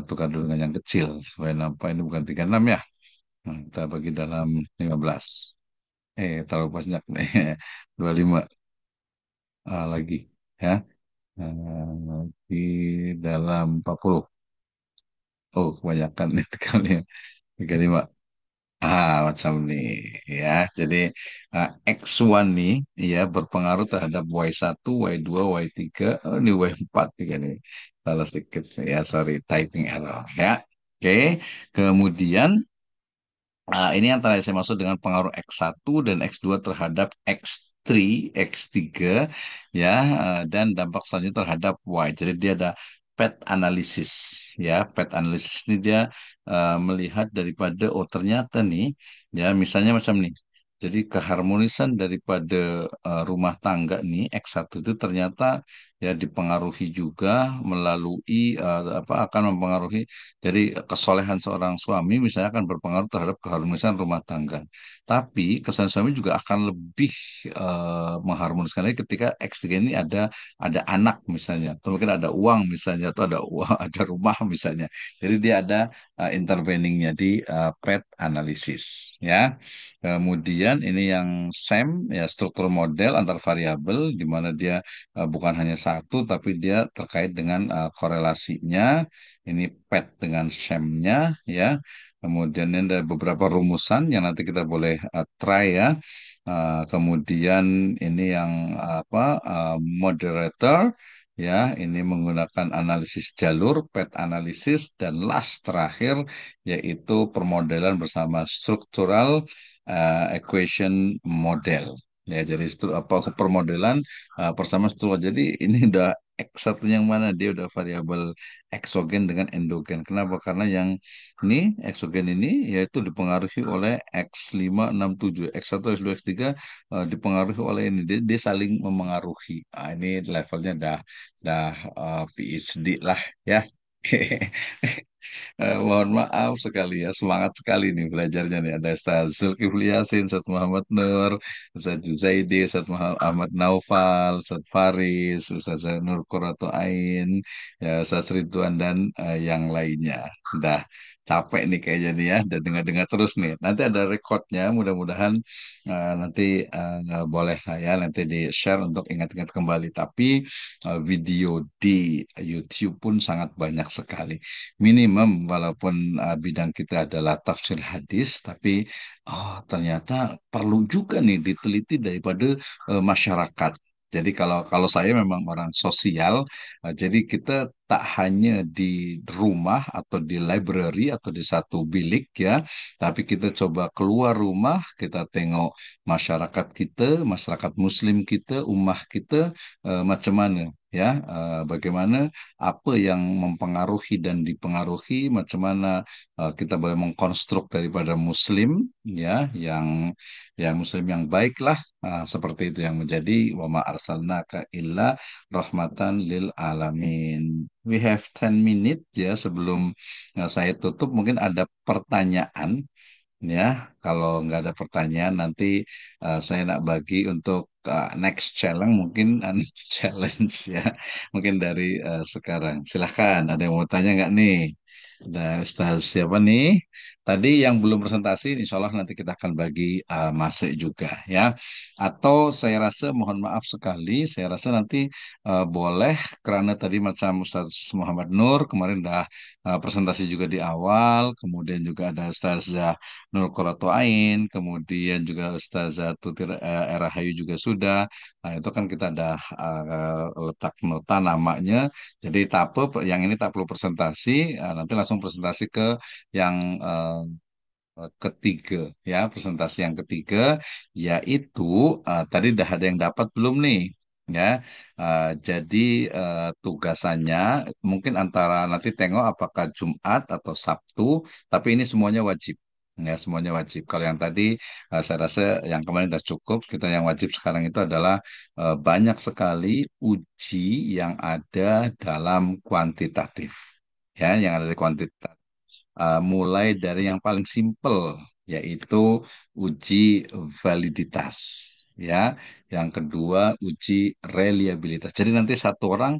tukar dulu dengan yang kecil supaya nampak ini bukan 36 ya. Nah, kita bagi dalam 15. Terlalu banyak nih. 25 lagi. Ya. Di dalam 40. Oh, kebanyakan nih kali ya. 35. Macam nih. Ya, jadi X1 nih ya berpengaruh terhadap Y1, Y2, Y3. Oh, ini Y4 juga nih. Salah sedikit. Ya, sorry. Typing error. Ya. Oke. Kemudian ini yang tadi saya maksud dengan pengaruh X1 dan X2 terhadap X3, X3, ya, dan dampak selanjutnya terhadap Y. Jadi dia ada PET analisis, ya, PET analisis ini dia melihat daripada oh ternyata nih, ya, misalnya macam nih. Jadi keharmonisan daripada rumah tangga nih X1 itu ternyata ya dipengaruhi juga melalui apa akan mempengaruhi jadi kesolehan seorang suami misalnya akan berpengaruh terhadap keharmonisan rumah tangga. Tapi kesolehan suami juga akan lebih mengharmoniskan lagi ketika X3 ini ada anak misalnya, atau mungkin ada uang misalnya, atau ada uang, ada rumah misalnya. Jadi dia ada interveningnya di PET analisis, ya. Kemudian ini yang SEM ya struktur model antar variabel di mana dia bukan hanya satu tapi dia terkait dengan korelasinya ini PET dengan SEM-nya ya. Kemudian ini ada beberapa rumusan yang nanti kita boleh try ya. Kemudian ini yang apa moderator ya, ini menggunakan analisis jalur, PET analisis dan last terakhir yaitu permodelan bersama struktural equation model. Ya, jadi apa permodelan bersama struktur. Jadi ini udah X satu yang mana dia udah variabel eksogen dengan endogen. Kenapa? Karena yang ini eksogen ini yaitu dipengaruhi oleh X5, 6, 7. X1, X2, X3 dipengaruhi oleh ini. Dia saling memengaruhi. Ini levelnya dah PhD lah ya. Mohon maaf sekali ya, semangat sekali nih belajarnya nih. Ada Ustaz Zulkifli Yasin, Ustaz Muhammad Nur, Ustaz Juzaidi, Ustaz Ahmad Naufal, Ustaz Faris, Ustaz Nur Qurratu Ain, ya, Ustaz Ridwan dan yang lainnya. Udah capek nih kayaknya nih ya, dan dengar-dengar terus nih. Nanti ada recordnya, mudah-mudahan nanti boleh lah ya, nanti di-share untuk ingat-ingat kembali. Tapi video di YouTube pun sangat banyak sekali minimum walaupun bidang kita adalah tafsir hadis, tapi ternyata perlu juga nih diteliti daripada masyarakat. Jadi kalau kalau saya memang orang sosial, jadi kita tak hanya di rumah atau di library atau di satu bilik ya, tapi kita coba keluar rumah, kita tengok masyarakat kita, masyarakat Muslim kita, ummah kita macam mana ya, bagaimana apa yang mempengaruhi dan dipengaruhi, macam mana kita boleh mengkonstruk daripada Muslim ya, yang Muslim yang baiklah. Seperti itu yang menjadi wa ma arsalnaka illa rahmatan lil alamin. We have 10 minutes ya sebelum saya tutup. Mungkin ada pertanyaan ya. Kalau nggak ada pertanyaan nanti saya nak bagi untuk next challenge mungkin next challenge ya. Mungkin dari sekarang. Silahkan, ada yang mau tanya nggak nih? Ada Ustaz siapa nih? Tadi yang belum presentasi, insya Allah nanti kita akan bagi masuk juga ya. Atau saya rasa mohon maaf sekali, saya rasa nanti boleh karena tadi macam Ustaz Muhammad Nur kemarin dah presentasi juga di awal, kemudian juga ada Ustazah Nur Ain, kemudian juga Ustazah Tutir Erahayu juga sudah. Nah itu kan kita dah letak nota namanya. Jadi tak apa, yang ini tak perlu presentasi, nanti langsung presentasi ke yang ketiga ya, presentasi yang ketiga yaitu tadi udah ada yang dapat belum nih ya. Jadi tugasannya mungkin antara nanti tengok apakah Jumat atau Sabtu, tapi ini semuanya wajib. Ya, semuanya wajib. Kalau yang tadi saya rasa yang kemarin sudah cukup. Kita yang wajib sekarang itu adalah banyak sekali uji yang ada dalam kuantitatif. Ya, yang ada di kuantitatif mulai dari yang paling simpel yaitu uji validitas ya, yang kedua uji reliabilitas. Jadi nanti satu orang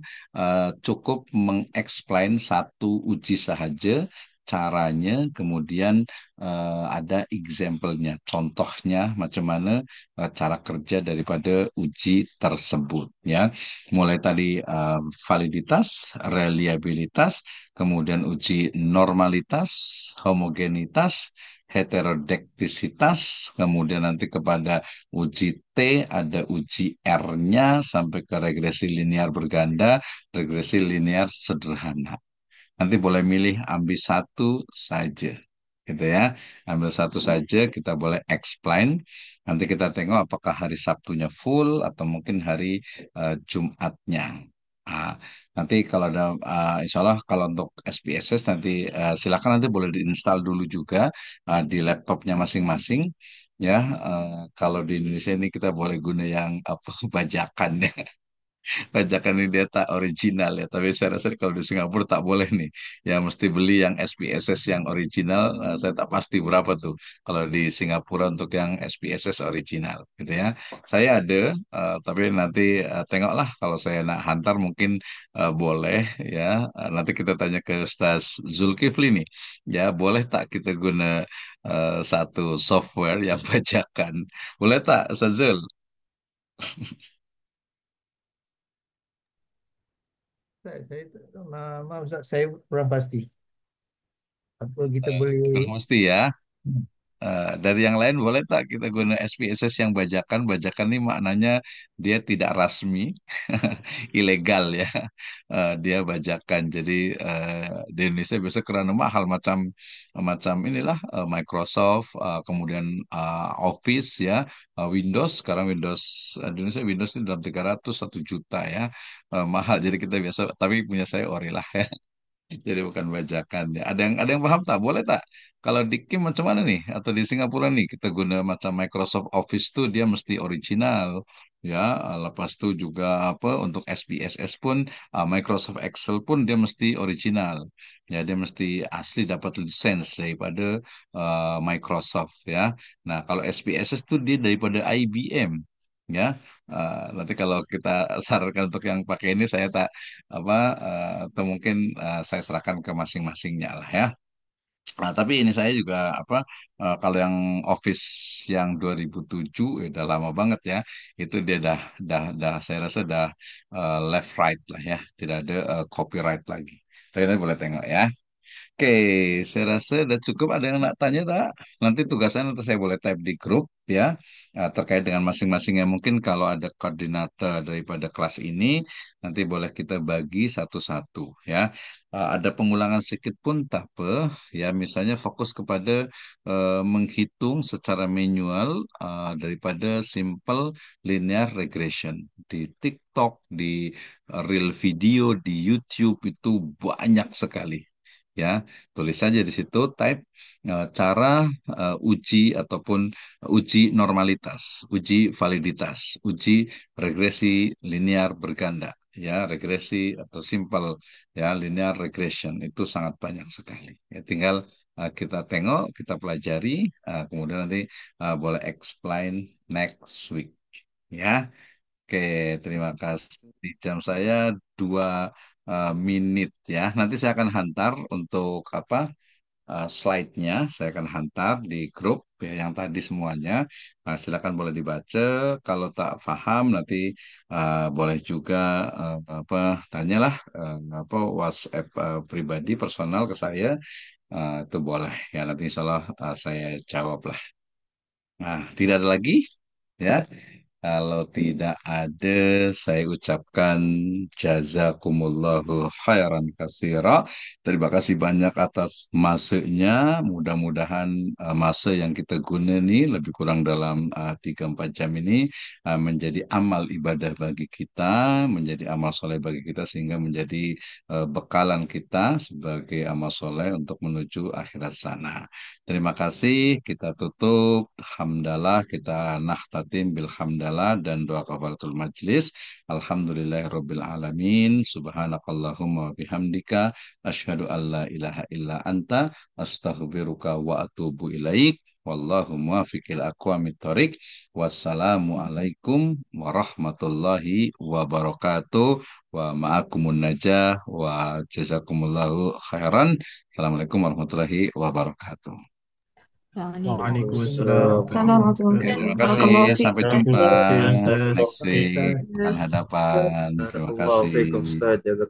cukup mengeksplain satu uji saja caranya, kemudian ada example-nya, contohnya macam mana cara kerja daripada uji tersebut ya. Mulai tadi validitas, reliabilitas, kemudian uji normalitas, homogenitas, heterodektisitas, kemudian nanti kepada uji T ada uji R-nya sampai ke regresi linear berganda, regresi linear sederhana. Nanti boleh milih ambil satu saja. Gitu ya. Ambil satu saja, kita boleh explain. Nanti kita tengok apakah hari Sabtunya full atau mungkin hari Jumatnya. Ah, nanti kalau ada, insya Allah kalau untuk SPSS nanti silakan nanti boleh diinstal dulu juga di laptopnya masing-masing. Ya, kalau di Indonesia ini kita boleh guna yang apa bajakan ya. Pajakan ini dia tak original ya, tapi saya rasa kalau di Singapura tak boleh nih. Ya mesti beli yang SPSS yang original. Saya tak pasti berapa tuh kalau di Singapura untuk yang SPSS original, gitu ya. Saya ada, tapi nanti tengoklah kalau saya nak hantar mungkin boleh ya. Nanti kita tanya ke Ustaz Zulkifli nih. Ya boleh tak kita guna satu software yang bajakan? Boleh tak, Ustaz Zul? Maaf, Ustaz, saya kurang pasti. Apa kita Kurang boleh? mesti ya. Dari yang lain boleh tak kita guna SPSS yang bajakan? Bajakan ini maknanya dia tidak rasmi, ilegal ya. Dia bajakan. Jadi di Indonesia biasa karena mahal macam macam inilah Microsoft, kemudian Office ya, Windows. Sekarang Windows di Indonesia Windows ini dalam 300 1 juta ya. Mahal. Jadi kita biasa, tapi punya saya ori lah ya. Jadi bukan bajakan ya. Ada yang paham tak? Boleh tak? Kalau di Kim macam mana nih? Atau di Singapura nih kita guna macam Microsoft Office tuh dia mesti original ya. Lepas itu juga apa untuk SPSS pun Microsoft Excel pun dia mesti original. Ya dia mesti asli dapat lisensi daripada Microsoft ya. Nah kalau SPSS tuh dia daripada IBM ya. Nanti kalau kita sarankan untuk yang pakai ini saya tak apa atau mungkin saya serahkan ke masing-masingnya lah ya. Nah, tapi ini saya juga apa kalau yang Office yang 2007 udah lama banget ya. Itu dia dah saya rasa dah left right lah ya. Tidak ada copyright lagi. Tapi nanti boleh tengok ya. Oke, saya rasa udah cukup. Ada yang nak tanya tak? Nanti tugasannya nanti saya boleh type di grup. ya terkait dengan masing-masingnya. Mungkin kalau ada koordinator daripada kelas ini, nanti boleh kita bagi satu-satu ya. Ada pengulangan sedikit pun tak apa, ya misalnya fokus kepada menghitung secara manual daripada simple linear regression di TikTok, di reel video, di YouTube itu banyak sekali. Ya, tulis saja di situ type cara uji ataupun uji normalitas, uji validitas, uji regresi linear berganda, ya regresi atau simple ya linear regression itu sangat banyak sekali. Ya, tinggal kita tengok, kita pelajari, kemudian nanti boleh explain next week. Ya, oke, terima kasih. Di jam saya 2 menit ya. Nanti saya akan hantar untuk apa? Slide-nya saya akan hantar di grup ya, yang tadi semuanya. Silakan boleh dibaca. Kalau tak paham nanti boleh juga apa tanyalah apa WhatsApp pribadi personal ke saya. Itu boleh ya, nanti insya Allah saya jawab lah. Nah, tidak ada lagi ya. Kalau tidak ada, saya ucapkan jazakumullahu khairan katsira. Terima kasih banyak atas masanya. Mudah-mudahan masa yang kita guna ini lebih kurang dalam 3-4 jam ini menjadi amal ibadah bagi kita, menjadi amal soleh bagi kita sehingga menjadi bekalan kita sebagai amal soleh untuk menuju akhirat sana. Terima kasih. Kita tutup. Hamdalah. Kita nakhtatim bilhamdalah dan doa kafaratul majlis. Alhamdulillahirabbil alamin. Subhanakallahumma wa bihamdika asyhadu an la ilaha illa anta astaghfiruka wa atubu ilaik. Wallahu muwaffiqil aqwamit thoriq. Wassalamualaikum warahmatullahi wabarakatuh. Wa ma'akumun najah wa jazakumullahu khairan. Assalamualaikum warahmatullahi wabarakatuh. Waalaikumsalam Waalaikumsalam warahmatullahi Oke, warahmatullahi terima wabarakatuh. kasih. wabarakatuh. Sampai Terima jumpa kasih Ustaz. next Terima kasih week. Ustaz. Al hadapan. Terima Barakallahu kasih. fiikum Ustaz.